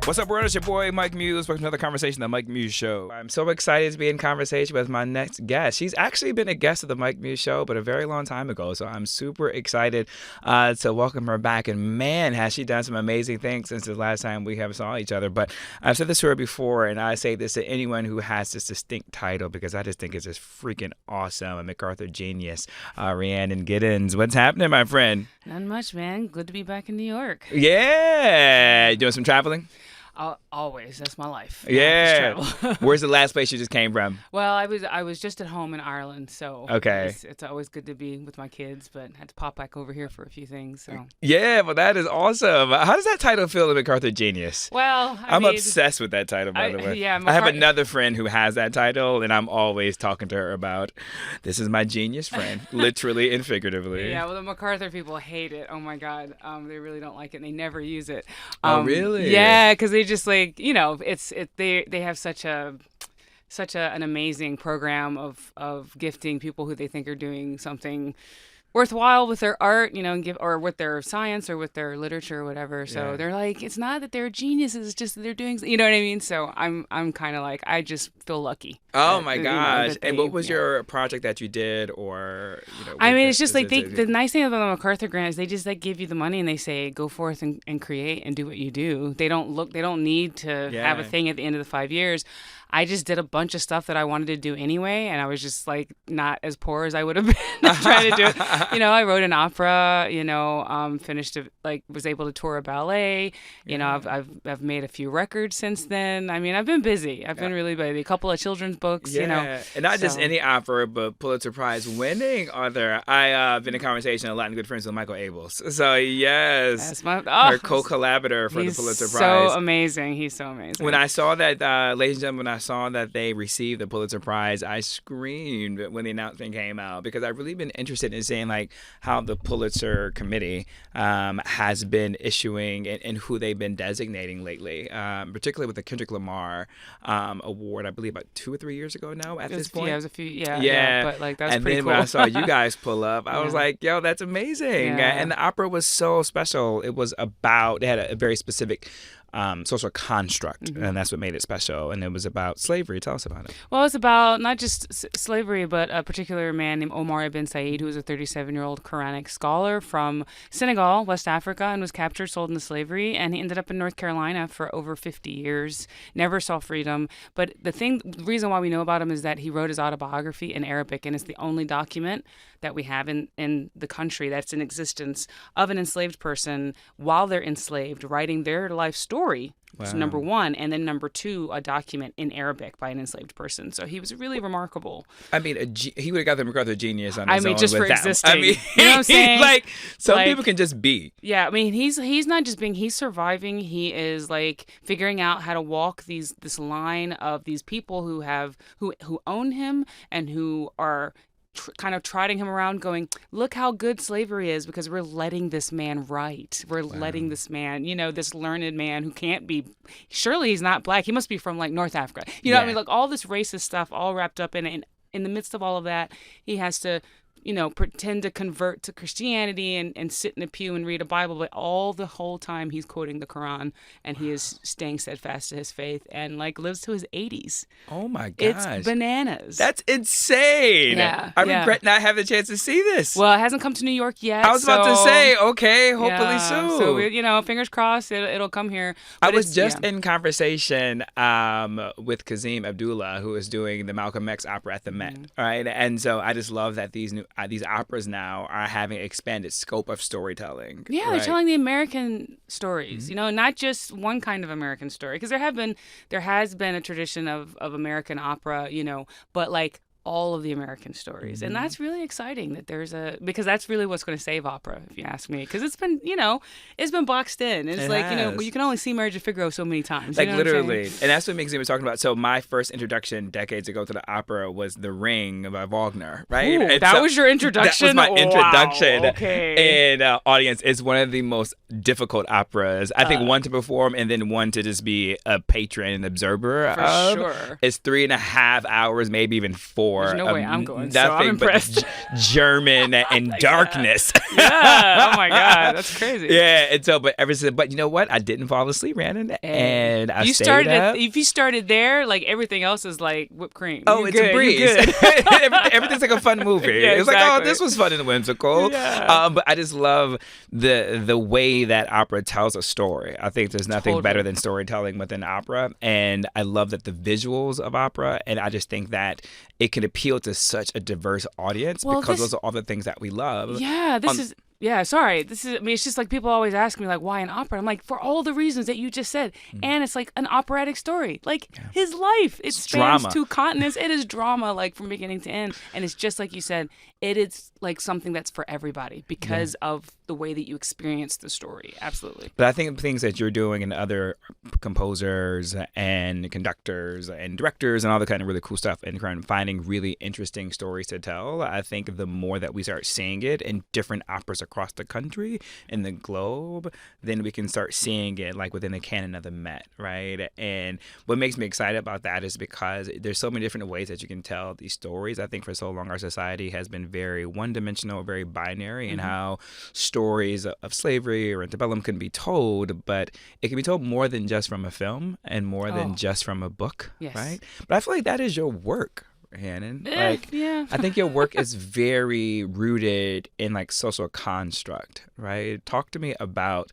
What's up, world? It's your boy, Mike Muse. Welcome to another conversation, The Mike Muse Show. I'm so excited to be in conversation with my next guest. She's actually been a guest of The Mike Muse Show, but a very long time ago. So I'm super excited to welcome her back. And man, has she done some amazing things since the last time we have saw each other. But I've said this to her before, and I say this to anyone who has this distinct title because I just think it's just freaking awesome. A MacArthur genius, Rhiannon Giddens. What's happening, my friend? Not much, man. Good to be back in New York. Yeah. You doing some traveling? Always. That's my life. Yeah. Where's the last place you just came from? Well, I was just at home in Ireland, so okay. It's always good to be with my kids, but had to pop back over here for a few things. So. Yeah, well, that is awesome. How does that title feel, MacArthur Genius? Well, I'm obsessed with that title, by the way. Yeah, I have another friend who has that title, and I'm always talking to her about, this is my genius friend, literally and figuratively. Yeah, well, the MacArthur people hate it. Oh, my God. They really don't like it, and they never use it. Oh, really? Yeah, because they just they have such an amazing program of gifting people who they think are doing something worthwhile with their art, or with their science or with their literature or whatever. So they're like, it's not that they're geniuses, it's just that they're doing, you know what I mean? So I'm kind of like, I just feel lucky. Oh my gosh. And what was your project that you did, or, I mean, it's just like the nice thing about the MacArthur grant is they just like give you the money and they say, go forth and create and do what you do. They don't need to have a thing at the end of the 5 years. I just did a bunch of stuff that I wanted to do anyway, and I was just like not as poor as I would have been trying to do it. I wrote an opera, finished was able to tour a ballet. I've made a few records since then. I mean, I've been busy. I've been really busy. A couple of children's books, and not just any opera, but Pulitzer Prize winning author. I've been in conversation a lot and good friends with Michael Abels. So yes, her co-collaborator for the Pulitzer Prize. So amazing. He's so amazing. When I saw that, ladies and gentlemen, I saw that they received the Pulitzer Prize, I screamed when the announcement came out, because I've really been interested in seeing like how the Pulitzer Committee has been issuing and who they've been designating lately, particularly with the Kendrick Lamar award, I believe about 2 or 3 years ago now at this point. Yeah, it was a few, yeah. But like that's pretty cool. And then when I saw you guys pull up, I was like, yo, that's amazing. Yeah. And the opera was so special. It was they had a very specific social construct, and that's what made it special. And it was about slavery. Tell us about it. Well, it's about not just slavery, but a particular man named Omar ibn Said, who was a 37-year-old Quranic scholar from Senegal, West Africa, and was captured, sold into slavery. And he ended up in North Carolina for over 50 years, never saw freedom. But the reason why we know about him is that he wrote his autobiography in Arabic, and it's the only document that we have in the country that's in existence of an enslaved person while they're enslaved, writing their life story. Wow. So number one, and then number two, a document in Arabic by an enslaved person. So he was really remarkable. I mean, he would have got the MacArthur Genius on his own. Just with for that. existing. I mean, you know what I'm saying? Like some people can just be. Yeah, I mean, he's not just being. He's surviving. He is like figuring out how to walk this line of these people who own him and who are kind of trotting him around going, look how good slavery is because we're letting this man write. We're letting this man, this learned man who can't be, surely he's not black. He must be from like North Africa. You know what I mean? Like all this racist stuff all wrapped up in it. And in the midst of all of that, he has to, pretend to convert to Christianity and sit in a pew and read a Bible, but the whole time he's quoting the Quran and he is staying steadfast to his faith and like lives to his 80s. Oh my gosh. It's bananas. That's insane. Yeah. I regret not having a chance to see this. Well, it hasn't come to New York yet. I was about to say, okay, hopefully soon. So, fingers crossed it'll come here. But I was just in conversation with Kazim Abdullah, who is doing the Malcolm X opera at the Met, right? And so I just love that these operas now are having expanded scope of storytelling. Yeah, right? They're telling the American stories, not just one kind of American story. Because there has been a tradition of American opera, but like all of the American stories. And that's really exciting that because that's really what's going to save opera, if you ask me. Because it's been, it's been boxed in. It's you can only see Marriage of Figaro so many times. Like literally. And that's what Maxine was talking about. So my first introduction decades ago to the opera was The Ring by Wagner, right? Ooh, that was your introduction? That was my introduction. Wow, okay. And audience, it's one of the most difficult operas. I think one to perform and then one to just be a patron and observer for of. Sure. It's 3.5 hours, maybe even 4. for There's no way I'm going, so nothing I'm impressed. but German and darkness. Yeah. Oh my God, that's crazy. Yeah, and so, but you know what? I didn't fall asleep, Rhiannon, and I stayed up. If you started there, like everything else is like whipped cream. Oh, You're it's good. a breeze. You're good. Everything's like a fun movie. Yeah, it's like, oh, exactly. this was fun and whimsical. Yeah. But I just love the way that opera tells a story. I think there's nothing better than storytelling within opera, and I love that the visuals of opera, and I just think that it can appeal to such a diverse audience because those are all the things that we love. Yeah, sorry. It's just like people always ask me, like, why an opera? I'm like, for all the reasons that you just said. And it's like an operatic story. Like, his life. It spans drama. 2 continents. It is drama, like, from beginning to end. And it's just like you said, it is, like, something that's for everybody because of the way that you experience the story. Absolutely. But I think the things that you're doing and other composers and conductors and directors and all the kind of really cool stuff and kind of finding really interesting stories to tell, I think the more that we start seeing it in different operas across the country and the globe, then we can start seeing it like within the canon of the Met, right? And what makes me excited about that is because there's so many different ways that you can tell these stories. I think for so long our society has been very one-dimensional, very binary in how stories of slavery or antebellum can be told, but it can be told more than just from a film and more than just from a book, right? But I feel like that is your work, Rhiannon. Like, I think your work is very rooted in like social construct, right? Talk to me about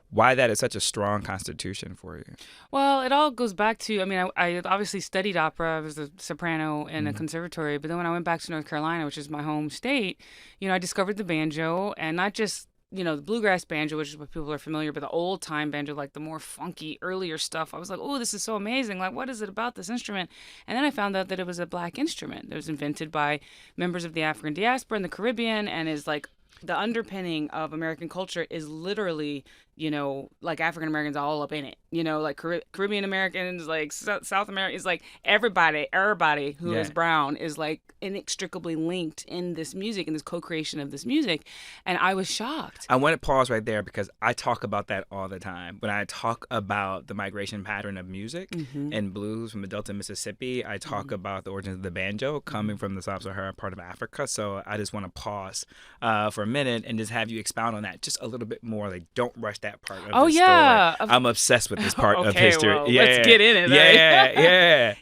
why that is such a strong constitution for you. Well, it all goes back to, I obviously studied opera. I was a soprano in a conservatory, but then when I went back to North Carolina, which is my home state, I discovered the banjo, and not just the bluegrass banjo, which is what people are familiar, but the old time banjo, like the more funky, earlier stuff. I was like, oh, this is so amazing. Like, what is it about this instrument? And then I found out that it was a Black instrument. It was invented by members of the African diaspora in the Caribbean and is like the underpinning of American culture is literally, like African Americans all up in it, like Caribbean Americans, like South Americans, like everybody who is brown is like inextricably linked in this music and this co-creation of this music. And I was shocked. I want to pause right there because I talk about that all the time. When I talk about the migration pattern of music and blues from the Delta, Mississippi, I talk about the origins of the banjo coming from the Sub-Saharan part of Africa. So I just want to pause for a minute and just have you expound on that just a little bit more. Like, don't rush that part of the story. I'm obsessed with this part of history. Well, let's get in it.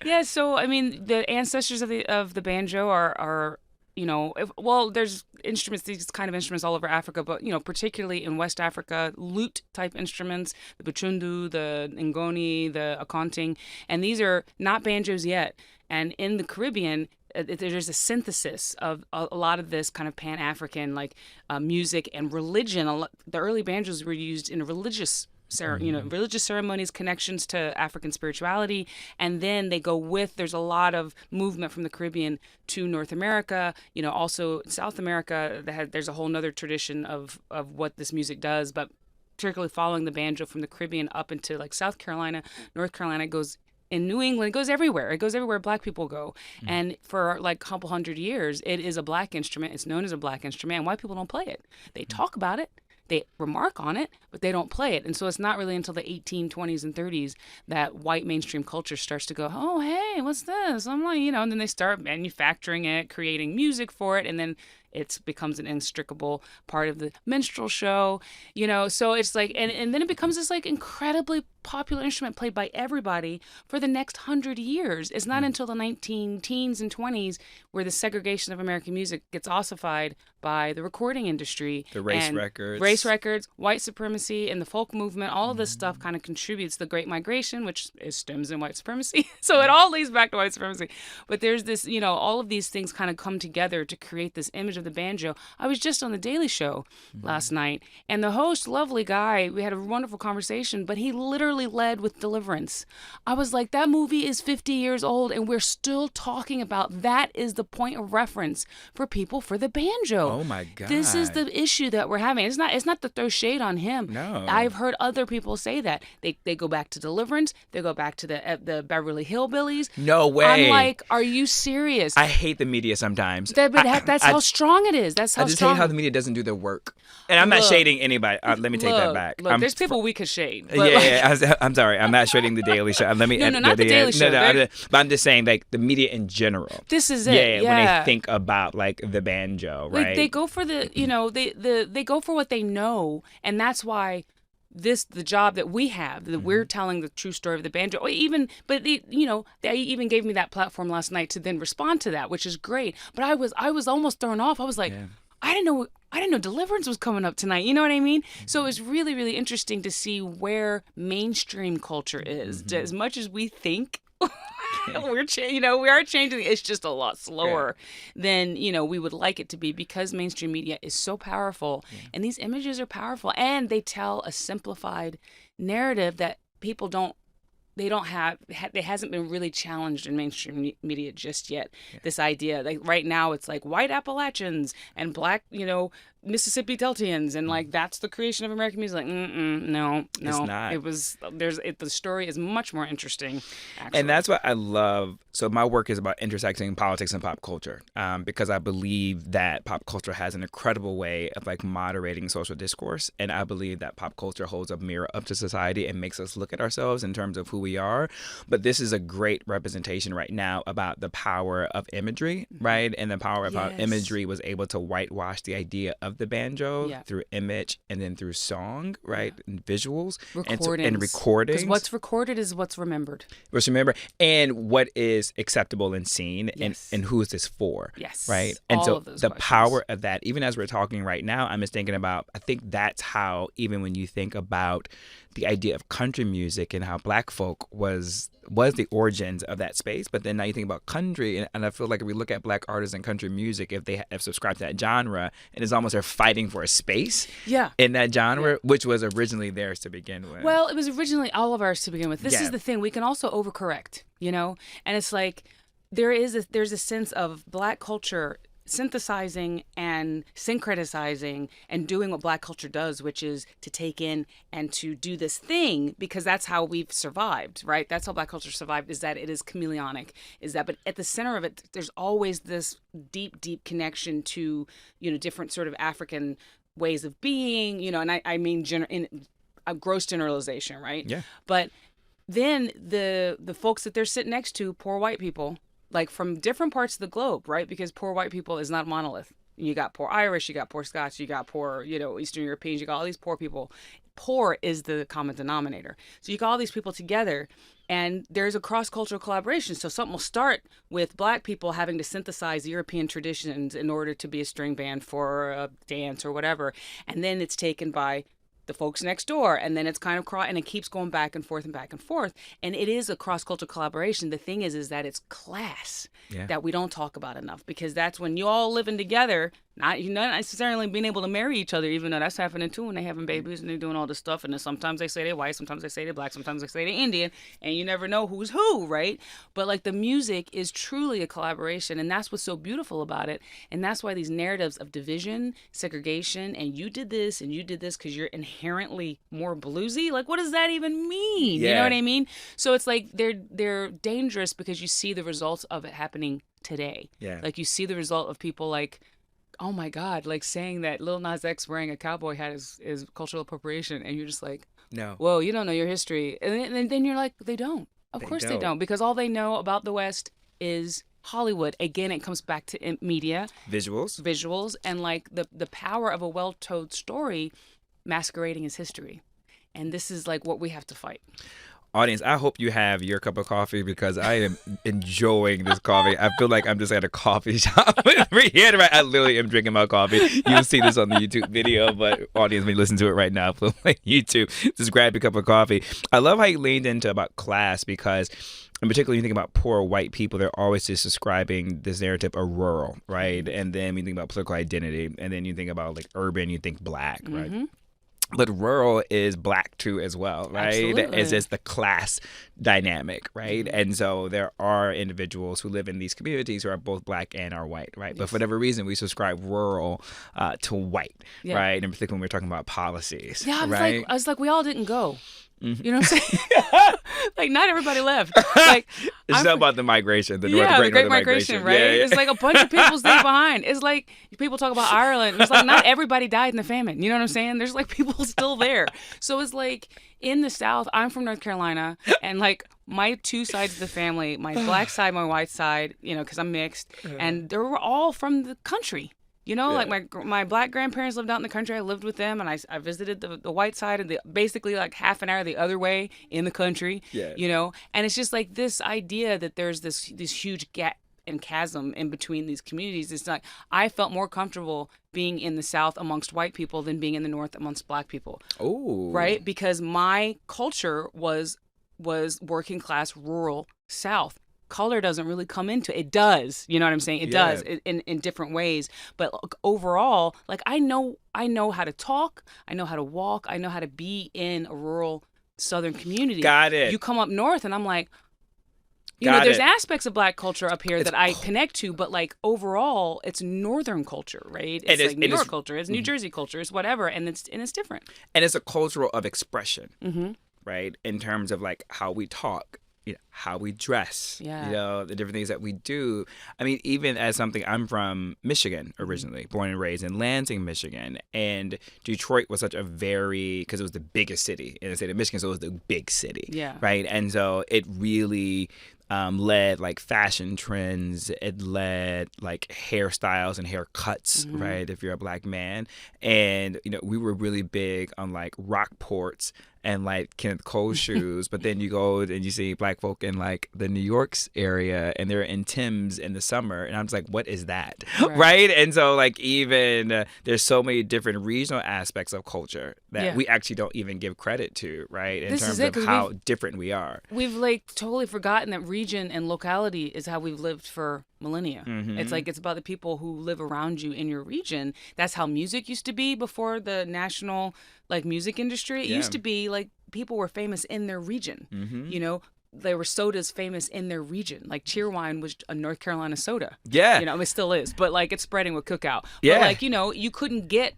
Yeah. So the ancestors of the banjo are there's instruments, these kind of instruments all over Africa, but particularly in West Africa, lute type instruments, the buchundu, the ngoni, the akonting, and these are not banjos yet. And in the Caribbean, there's a synthesis of a lot of this kind of Pan-African music and religion. The early banjos were used in religious religious ceremonies, connections to African spirituality, and then they go there's a lot of movement from the Caribbean to North America, also South America. There's a whole nother tradition of what this music does, but particularly following the banjo from the Caribbean up into like South Carolina, North Carolina, goes in New England, it goes everywhere. It goes everywhere Black people go. And for like a couple hundred years, it is a Black instrument. It's known as a Black instrument, and white people don't play it. They talk about it. They remark on it, but they don't play it. And so it's not really until the 1820s and 30s that white mainstream culture starts to go, oh, hey, what's this? I'm like, and then they start manufacturing it, creating music for it, and then it becomes an inextricable part of the minstrel show, so it's like, and then it becomes this like incredibly popular instrument played by everybody for the next 100 years. It's not until the 19-teens and 20s where the segregation of American music gets ossified by the recording industry. The race records, white supremacy, and the folk movement. All of this stuff kind of contributes to the Great Migration, which stems in white supremacy. So it all leads back to white supremacy. But there's this, all of these things kind of come together to create this image of the banjo. I was just on the Daily Show last night, and the host, lovely guy, we had a wonderful conversation, but he literally led with Deliverance. I was like, that movie is 50 years old, and we're still talking about that is the point of reference for people for the banjo. Oh my God. This is the issue that we're having. It's not to throw shade on him. No. I've heard other people say that. They go back to Deliverance. They go back to the Beverly Hillbillies. No way. I'm like, are you serious? I hate the media sometimes. That's how strong it is. That's how I just strong. hate how the media doesn't do their work. And I'm not shading anybody. Let me take that back. Look, there's people we could shade. But yeah, I'm sorry. I'm not shredding the Daily Show. Let me. No, not the Daily Show. But I'm just saying, like, the media in general. This is it. Yeah. When they think about like the banjo, right? Like, they go for they go for what they know, and that's why the job that we have, that we're telling the true story of the banjo. They even gave me that platform last night to then respond to that, which is great. But I was almost thrown off. I was like, I didn't know Deliverance was coming up tonight. You know what I mean? So it's really, really interesting to see where mainstream culture is. As much as we think we are changing. It's just a lot slower than we would like it to be, because mainstream media is so powerful, and these images are powerful, and they tell a simplified narrative that people don't. It hasn't been really challenged in mainstream media just yet. This idea, like right now, it's like white Appalachians and black, Mississippi Deltians, and like that's the creation of American music. Like, no, it's not. The story is much more interesting, actually. And that's what I love. So my work is about intersecting politics and pop culture, because I believe that pop culture has an incredible way of like moderating social discourse, and I believe that pop culture holds a mirror up to society and makes us look at ourselves in terms of who we are. But this is a great representation right now about the power of imagery, right? And the power of how imagery was able to whitewash the idea of the banjo through image and then through song, right? And visuals and recordings. Because what's recorded is what's remembered. What's remembered, and what is acceptable and seen, and who is this for? Yes. Right? And so the questions. power of that, even as we're talking right now, I'm just thinking about, I think that's how, even when you think about the idea of country music and how black folk was the origins of that space, but then now you think about country, and I feel like if we look at black artists in country music, if they have subscribed to that genre, and it's almost they're fighting for a space in that genre, which was originally theirs to begin with. Well, it was originally all of ours to begin with. This is the thing. We can also overcorrect, and it's like there's a sense of black culture synthesizing and syncretizing and doing what black culture does, which is to take in and to do this thing, because that's how we've survived, right? That's how black culture survived, is that it is chameleonic, but at the center of it, there's always this deep, deep connection to, different sort of African ways of being, and I mean, in a gross generalization, right? Yeah. But then the folks that they're sitting next to, poor white people, like from different parts of the globe, right? Because poor white people is not a monolith. You got poor Irish, you got poor Scots, you got poor, Eastern Europeans, you got all these poor people. Poor is the common denominator. So you got all these people together, and there's a cross-cultural collaboration. So something will start with black people having to synthesize European traditions in order to be a string band for a dance or whatever. And then it's taken by the folks next door, and then it's kind of and it keeps going back and forth and back and forth, and it is a cross-cultural collaboration. The thing is that it's class that we don't talk about enough, because that's when you all living together, not necessarily being able to marry each other, even though that's happening too when they having babies and they're doing all this stuff, and then sometimes they say they're white, sometimes they say they're black, sometimes they say they're Indian, and you never know who's who, right? But like the music is truly a collaboration, and that's what's so beautiful about it, and that's why these narratives of division, segregation, and you did this because you're inherently more bluesy, like what does that even mean? You know what I mean? So it's like they're dangerous, because you see the results of it happening today. Like you see the result of people like, oh my God, like saying that Lil Nas X wearing a cowboy hat is cultural appropriation, and you're just like, no, whoa, you don't know your history, and then you're like, they don't. Of course they don't, because all they know about the West is Hollywood. Again, it comes back to media, visuals, and like the power of a well-told story masquerading as history. And this is like what we have to fight. Audience, I hope you have your cup of coffee, because I am enjoying this coffee. I feel like I'm just at a coffee shop with Rhiannon. I literally am drinking my coffee. You'll see this on the YouTube video, but audience, when you listen to it right now, feel like YouTube, just grab your cup of coffee. I love how you leaned into about class, because in particular, you think about poor white people, they're always just describing this narrative of rural, right? And then we think about political identity, and then you think about like urban, you think black, right? But rural is black too as well, right? Absolutely. It's just the class dynamic, right? And so there are individuals who live in these communities who are both black and are white, right? But for whatever reason, we subscribe rural to white, right? In particular, when we're talking about policies, I was like, we all didn't go. Mhm. You know what I'm saying? Like, not everybody left. Like, It's not about the migration, the Great Northern Migration, right? Yeah, yeah. It's like a bunch of people stayed behind. It's like people talk about Ireland. It's like not everybody died in the famine. You know what I'm saying? There's like people still there. So it's like in the South, I'm from North Carolina, and like my two sides of the family, my black side, my white side, you know, because I'm mixed, and they were all from the country. You know, Yeah. like my black grandparents lived out in the country. I lived with them, and I visited the white side, and basically like half an hour the other way in the country. Yeah. You know, and it's just like this idea that there's this huge gap and chasm in between these communities. It's like I felt more comfortable being in the South amongst white people than being in the North amongst black people. Oh. Right, because my culture was working class, rural South. Color doesn't really come into it. It does. You know what I'm saying? It does in different ways. But overall, like I know how to talk. I know how to walk. I know how to be in a rural Southern community. Got it. You come up north and I'm like, you know, there's aspects of black culture up here that I connect to, but like overall, it's Northern culture, right? It's like New York culture. It's New Jersey culture. It's whatever. And it's different. And it's a cultural of expression, Mm-hmm. right? In terms of like how we talk. You know, how we dress, you know, the different things that we do. I mean, even as something, I'm from Michigan originally, born and raised in Lansing, Michigan. And Detroit was such a because it was the biggest city in the state of Michigan, so it was the big city, right? And so it really led like fashion trends. It led like hairstyles and haircuts, right? If you're a black man. And, you know, we were really big on like Rockports and like Kenneth Cole shoes, but then you go and you see black folk in like the New York's area and they're in Tim's in the summer, and I'm just like, what is that, right? And so like even there's so many different regional aspects of culture that we actually don't even give credit to, right? In terms of how different we are. We've like totally forgotten that region and locality is how we've lived for millennia. It's like it's about the people who live around you in your region. That's how music used to be before the national like music industry. It used to be like people were famous in their region. You know, there were sodas famous in their region. Like Cheerwine was a North Carolina soda. You know, it still is, but like it's spreading with Cookout. But like, you know, you couldn't get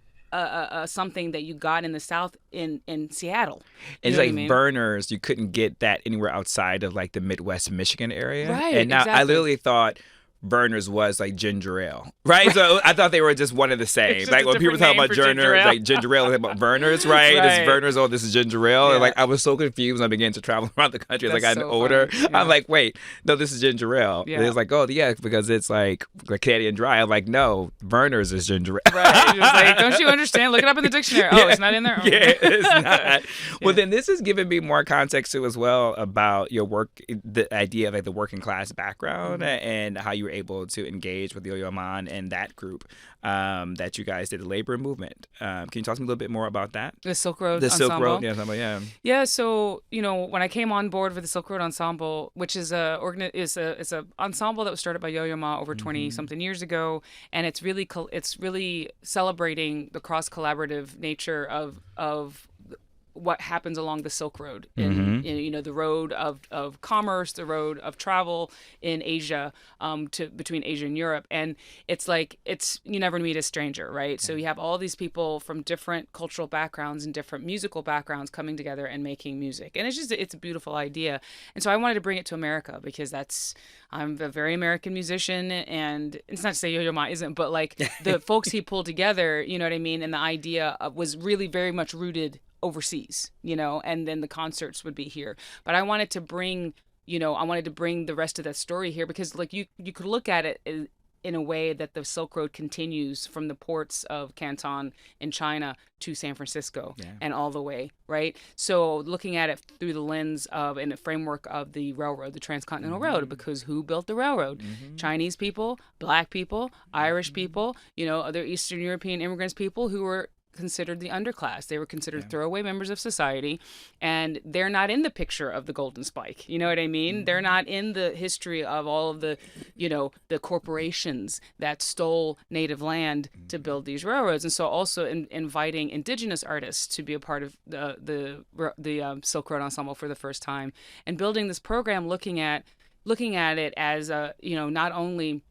something that you got in the South in Seattle. It's like Burners, you couldn't get that anywhere outside of like the Midwest Michigan area. Right, and now I literally thought Burners was like ginger ale, right? So I thought they were just one of the same. Like when people talk about ginger ale, like ginger ale, they talk about Burners, right? This is Burners, oh, this is ginger ale. And like I was so confused when I began to travel around the country as I got older. I'm like, wait, no, this is ginger ale. And it's like, oh yeah, because it's like Canadian Dry. I'm like, no, Burners is ginger ale. Right. Just like, don't you understand? Look it up in the dictionary. Oh, it's not in there? Oh. Yeah, it's not. Well, then this has given me more context too as well about your work, the idea of like the working class background and how you were able to engage with Yo-Yo Ma and that group that you guys did, the labor movement. Can you talk to me a little bit more about that? The Silk Road Ensemble? Ensemble, yeah. Yeah, so, you know, when I came on board with the Silk Road Ensemble, which is a ensemble that was started by Yo-Yo Ma over 20-something years ago, and it's really celebrating the cross-collaborative nature of what happens along the Silk Road, in you know, the road of commerce, the road of travel in Asia, between Asia and Europe. And it's like you never meet a stranger, right? So you have all these people from different cultural backgrounds and different musical backgrounds coming together and making music. And it's a beautiful idea. And so I wanted to bring it to America because I'm a very American musician, and it's not to say Yo-Yo Ma isn't, but like the folks he pulled together, you know what I mean? And the idea was really very much rooted overseas, you know, and then the concerts would be here. But I wanted to bring the rest of that story here because like you could look at it in a way that the Silk Road continues from the ports of Canton in China to San Francisco and all the way, right? So looking at it through the lens of and the framework of the railroad, the Transcontinental Road, because who built the railroad? Chinese people, black people, Irish people, you know, other Eastern European immigrants, people who were considered the underclass. They were considered throwaway members of society, and they're not in the picture of the Golden Spike. You know what I mean? They're not in the history of all of the, you know, the corporations that stole native land to build these railroads. And so also inviting indigenous artists to be a part of the Silk Road Ensemble for the first time, and building this program looking at it as you know, not only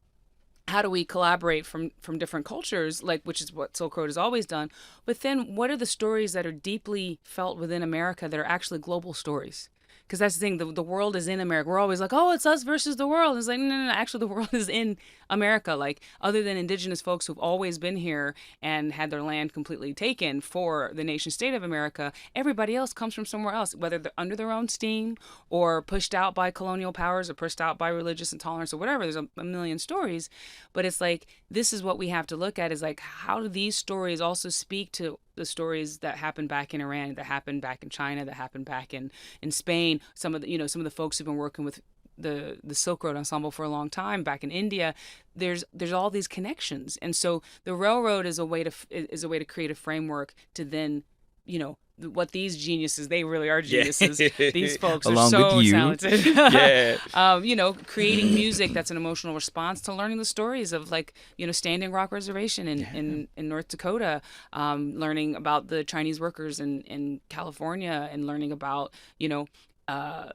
how do we collaborate from different cultures, like, which is what Silk Road has always done. But then what are the stories that are deeply felt within America that are actually global stories? Because that's the thing, the world is in America. We're always like, oh, it's us versus the world. It's like, no. Actually, the world is in America. Like, other than indigenous folks who've always been here and had their land completely taken for the nation state of America, everybody else comes from somewhere else, whether they're under their own steam or pushed out by colonial powers or pushed out by religious intolerance or whatever. There's a million stories. But it's like, this is what we have to look at, is like, how do these stories also speak to the stories that happened back in Iran, that happened back in China, that happened back in Spain. Some of the folks who've been working with the Silk Road Ensemble for a long time back in India. There's all these connections, and so the railroad is a way to create a framework to then, what these geniuses, they really are geniuses. Yeah. These folks are so talented. Yeah. Creating music that's an emotional response to learning the stories of, like, Standing Rock Reservation in North Dakota, learning about the Chinese workers in California, and learning about,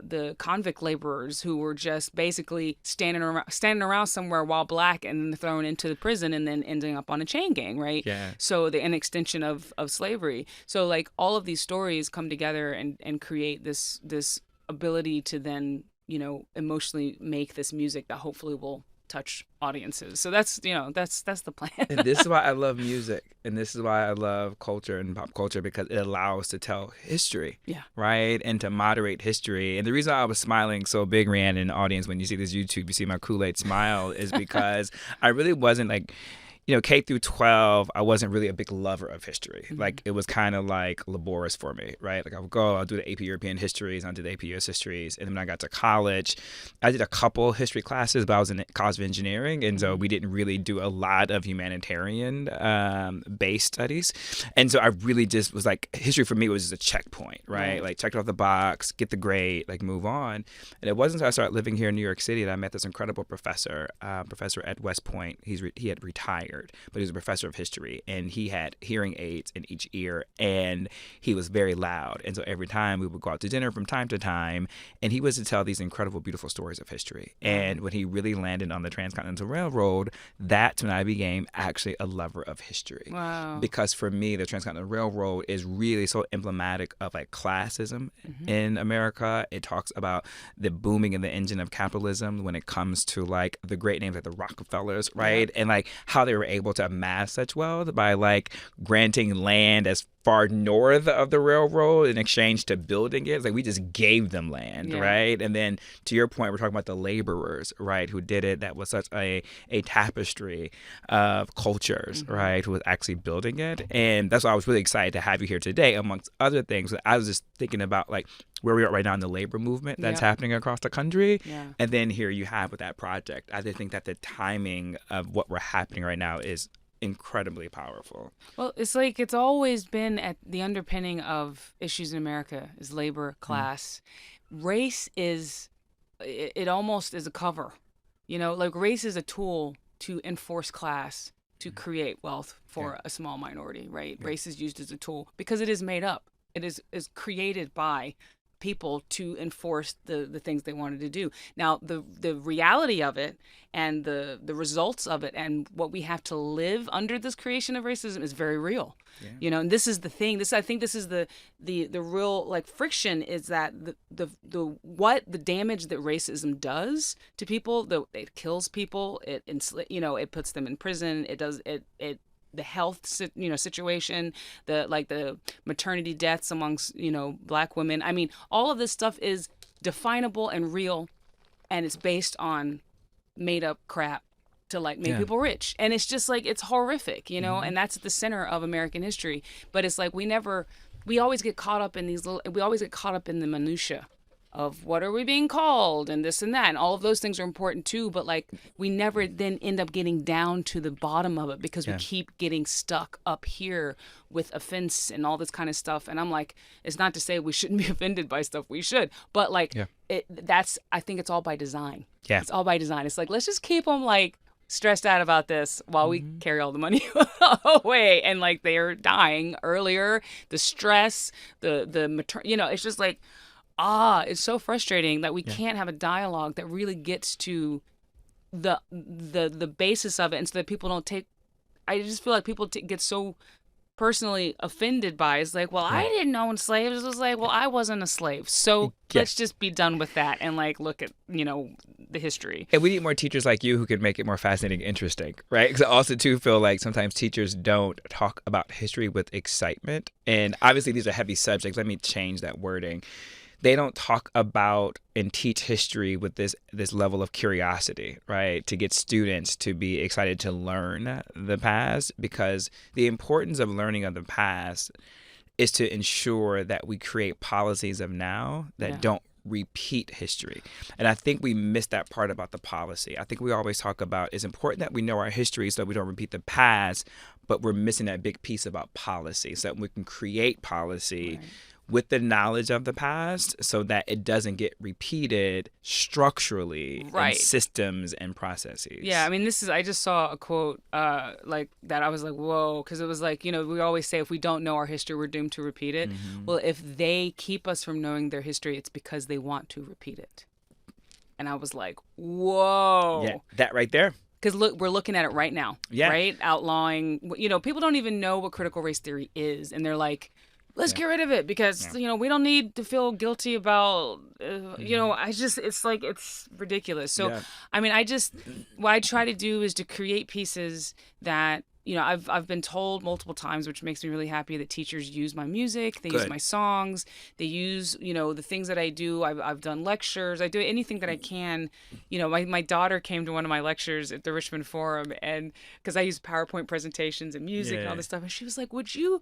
the convict laborers who were just basically standing around somewhere while black and then thrown into the prison and then ending up on a chain gang, right? Yeah. So an extension of slavery. So, like, all of these stories come together and create this ability to then, emotionally make this music that hopefully will touch audiences. So that's the plan. And this is why I love music, and this is why I love culture and pop culture, because it allows to tell history, right, and to moderate history. And the reason I was smiling so big, Rhiannon, in the audience, when you see this YouTube, you see my Kool-Aid smile, is because I really wasn't like, K through 12, I wasn't really a big lover of history. Mm-hmm. Like, it was kind of like laborious for me, right? Like, I would go, I'll do the AP European Histories, I'll do the AP US Histories. And then when I got to college, I did a couple history classes, but I was in College of Engineering. And so we didn't really do a lot of humanitarian based studies. And so I really just was like, history for me was just a checkpoint, right? Like, check it off the box, get the grade, like, move on. And it wasn't until I started living here in New York City that I met this incredible professor, Professor at West Point. He had retired, but he was a professor of history, and he had hearing aids in each ear, and he was very loud. And so every time we would go out to dinner from time to time, and he was to tell these incredible, beautiful stories of history. And when he really landed on the Transcontinental Railroad, that's when I became actually a lover of history. Wow. Because for me, the Transcontinental Railroad is really so emblematic of, like, classism in America. It talks about the booming of the engine of capitalism when it comes to, like, the great names like the Rockefellers, right? And, like, how they were able to amass such wealth by, like, granting land as far north of the railroad in exchange to building it. It's like, we just gave them land, right? And then, to your point, we're talking about the laborers, right, who did it. That was such a tapestry of cultures, right, who was actually building it. And that's why I was really excited to have you here today, amongst other things. I was just thinking about, like, where we are right now in the labor movement that's happening across the country. Yeah. And then here you have with that project. I just think that the timing of what we're happening right now is incredibly powerful. Well, it's like, it's always been at the underpinning of issues in America is labor, class. Race is, it almost is a cover. Like, race is a tool to enforce class, to create wealth for a small minority, right? Yeah. Race is used as a tool because it is made up. It is created by people to enforce the things they wanted to do. Now, the reality of it and the results of it and what we have to live under this creation of racism is very real. Yeah. And this is the thing. I think this is the real, like, friction, is that the damage that racism does to people. It kills people. It puts them in prison. It does it. The health, situation, the maternity deaths amongst, Black women. I mean, all of this stuff is definable and real, and it's based on made up crap to, like, make people rich. And it's just, like, it's horrific, and that's at the center of American history. But it's like, we always get caught up in the minutia of what are we being called and this and that, and all of those things are important too, but, like, we never then end up getting down to the bottom of it because we keep getting stuck up here with offense and all this kind of stuff. And I'm like, it's not to say we shouldn't be offended by stuff, we should, but, like, I think it's all by design. It's all by design. It's like, let's just keep them, like, stressed out about this while we carry all the money away, and, like, they're dying earlier, the stress, it's just like, it's so frustrating that we can't have a dialogue that really gets to the basis of it, and so that people don't take. I just feel like people get so personally offended by. It's like, well, I Right. didn't own slaves. It was like, well, I wasn't a slave, so Yeah. let's just be done with that and like look at the history. And we need more teachers like you who can make it more fascinating, interesting, right? Because I also too feel like sometimes teachers don't talk about history with excitement. And obviously these are heavy subjects. Let me change that wording. They don't talk about and teach history with this level of curiosity, right? To get students to be excited to learn the past, because the importance of learning of the past is to ensure that we create policies of now that Yeah. don't repeat history. And I think we miss that part about the policy. I think we always talk about it's important that we know our history so that we don't repeat the past, but we're missing that big piece about policy so that we can create policy Right. with the knowledge of the past so that it doesn't get repeated structurally Right. in systems and processes. Yeah, I mean, I just saw a quote like that. I was like, whoa, because it was like, we always say if we don't know our history, we're doomed to repeat it. Mhm. Well, if they keep us from knowing their history, it's because they want to repeat it. And I was like, whoa. Yeah, that right there. Because look, we're looking at it right now, Yeah. right? Outlawing, people don't even know what critical race theory is. And they're like, let's get rid of it because, we don't need to feel guilty about, it's like, it's ridiculous. So, Yeah. I mean, what I try to do is to create pieces that, I've been told multiple times, which makes me really happy, that teachers use my music, they use Good. my songs, they use, the things that I do. I've done lectures, I do anything that I can. My daughter came to one of my lectures at the Richmond Forum, and because I use PowerPoint presentations and music and all Yeah. this stuff, and she was like, "Would you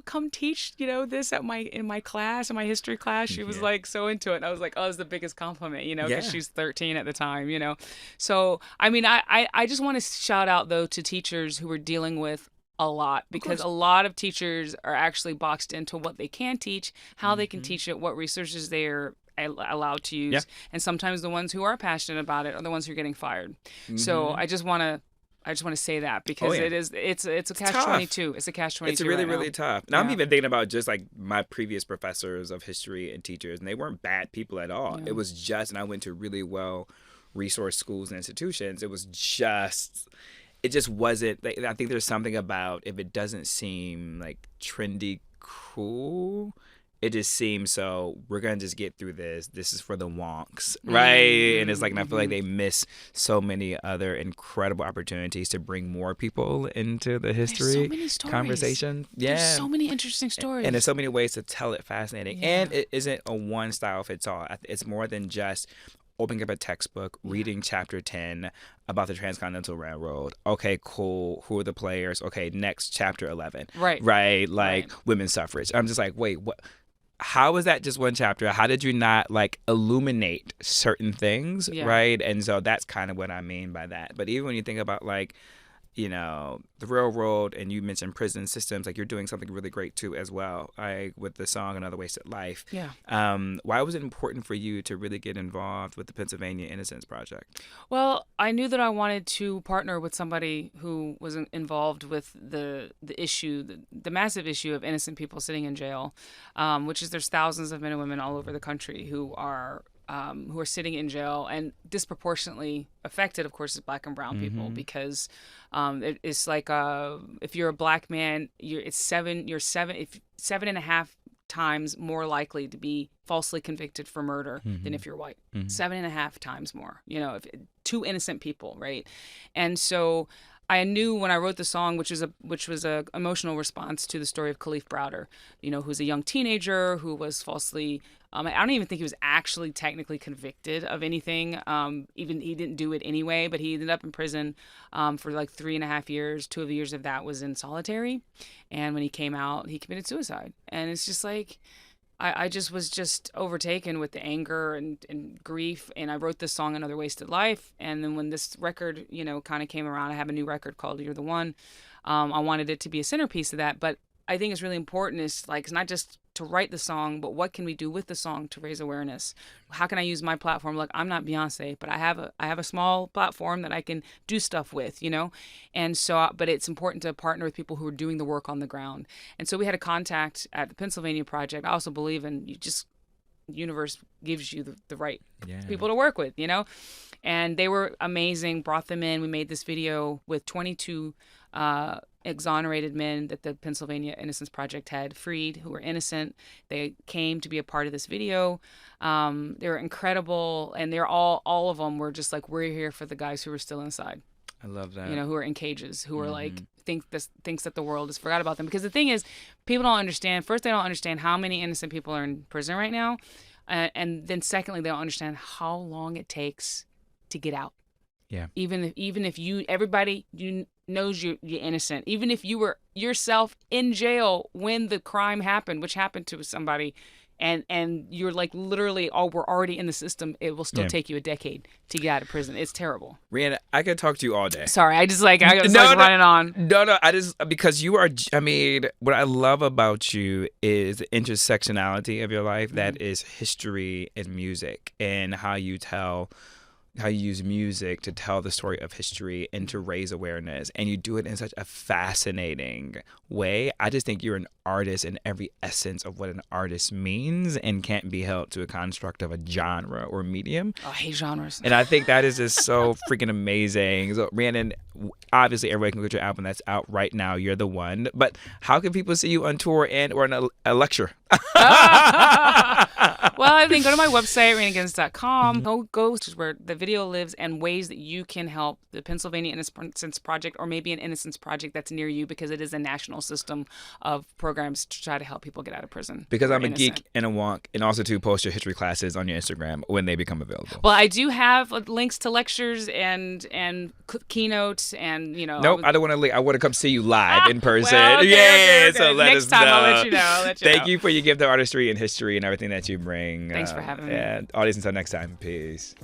come teach, this in my class, in my history class?" She was Yeah. like so into it, and I was like, "Oh, it's the biggest compliment," because Yeah. she's 13 at the time, So I mean, I just want to shout out though to teachers who are dealing with a lot, because a lot of teachers are actually boxed into what they can teach, how they can teach it, what resources they're allowed to use. Yeah. And sometimes the ones who are passionate about it are the ones who are getting fired. So I just want to say that, because yeah. it's a tough. catch-22. It's a catch-22. It's really, right now. really tough. Now I'm Yeah. even thinking about just like my previous professors of history and teachers, and they weren't bad people at all. Yeah. It was just, and I went to really well resourced schools and institutions. It just wasn't. I think there's something about if it doesn't seem like trendy, cool. It just seems so. We're gonna just get through this. This is for the wonks, right? And it's like, and I feel like they miss so many other incredible opportunities to bring more people into the history There's so many stories. conversation. Yeah, There's so many interesting stories. and there's so many ways to tell it fascinating. Yeah. And it isn't a one style fits all. It's more than just opening up a textbook, reading chapter 10 about the Transcontinental Railroad. Okay, cool. Who are the players? Okay, next chapter 11. Right. Like Right. women's suffrage. I'm just like, wait, what? How is that just one chapter? How did you not like illuminate certain things, Yeah. right? And so that's kind of what I mean by that. But even when you think about like, the railroad, and you mentioned prison systems, like you're doing something really great too as well, like with the song Another Wasted Life. Yeah. Why was it important for you to really get involved with the Pennsylvania Innocence Project? Well, I knew that I wanted to partner with somebody who was involved with the issue, the massive issue of innocent people sitting in jail, which is there's thousands of men and women all over the country who are sitting in jail, and disproportionately affected, of course, is Black and brown people, because it's like if you're a Black man, you're 7.5 times more likely to be falsely convicted for murder than if you're white. 7.5 times more. If two innocent people, right? And so I knew when I wrote the song, which was a emotional response to the story of Khalif Browder, who's a young teenager who was falsely. I don't even think he was actually technically convicted of anything. Even he didn't do it anyway, but he ended up in prison for like 3.5 years. 2 of the years of that was in solitary, and when he came out, he committed suicide. And it's just like, I just was just overtaken with the anger and grief, and I wrote this song, Another Wasted Life. And then when this record, kind of came around, I have a new record called You're the One. I wanted it to be a centerpiece of that, but I think it's really important is like, it's not just to write the song, but what can we do with the song to raise awareness? How can I use my platform? Look, I'm not Beyonce, but I have a small platform that I can do stuff with, And so, but it's important to partner with people who are doing the work on the ground. And so we had a contact at the Pennsylvania Project. I also believe in universe gives you the right Yeah. people to work with, And they were amazing, brought them in. We made this video with 22 exonerated men that the Pennsylvania Innocence Project had freed, who were innocent. They came to be a part of this video. They were incredible, and they're all of them were just like, we're here for the guys who are still inside. I love that. Who are in cages, who are like thinks that the world has forgot about them. Because the thing is, people don't understand. First, they don't understand how many innocent people are in prison right now, and then secondly, they don't understand how long it takes to get out. Yeah. Even if everybody knows you're innocent, even if you were yourself in jail when the crime happened, which happened to somebody, and you're like literally, we're already in the system, it will still take you a decade to get out of prison. It's terrible. Rhiannon, I could talk to you all day. Sorry, I running on. No, because you are, what I love about you is the intersectionality of your life, that is history and music, and how you use music to tell the story of history and to raise awareness. And you do it in such a fascinating way. I just think you're an artist in every essence of what an artist means and can't be held to a construct of a genre or medium. Oh, I hate genres. And I think that is just so freaking amazing. So, Rhiannon, obviously everybody can get your album that's out right now. You're the one. But how can people see you on tour or in a lecture? Well, I mean, go to my website, RhiannonGiddens.com. Go to where the video lives, and ways that you can help the Pennsylvania Innocence Project, or maybe an Innocence Project that's near you, because it is a national system of programs to try to help people get out of prison. Because I'm a geek and a wonk, and also to post your history classes on your Instagram when they become available. Well, I do have links to lectures and keynotes, and Nope, I don't want to link. I want to come see you live in person. Well, okay. So let Next us time know. I'll let you know. Thank you for your gift of artistry and history and everything that you bring. Thanks for having me. And audience, until next time. Peace.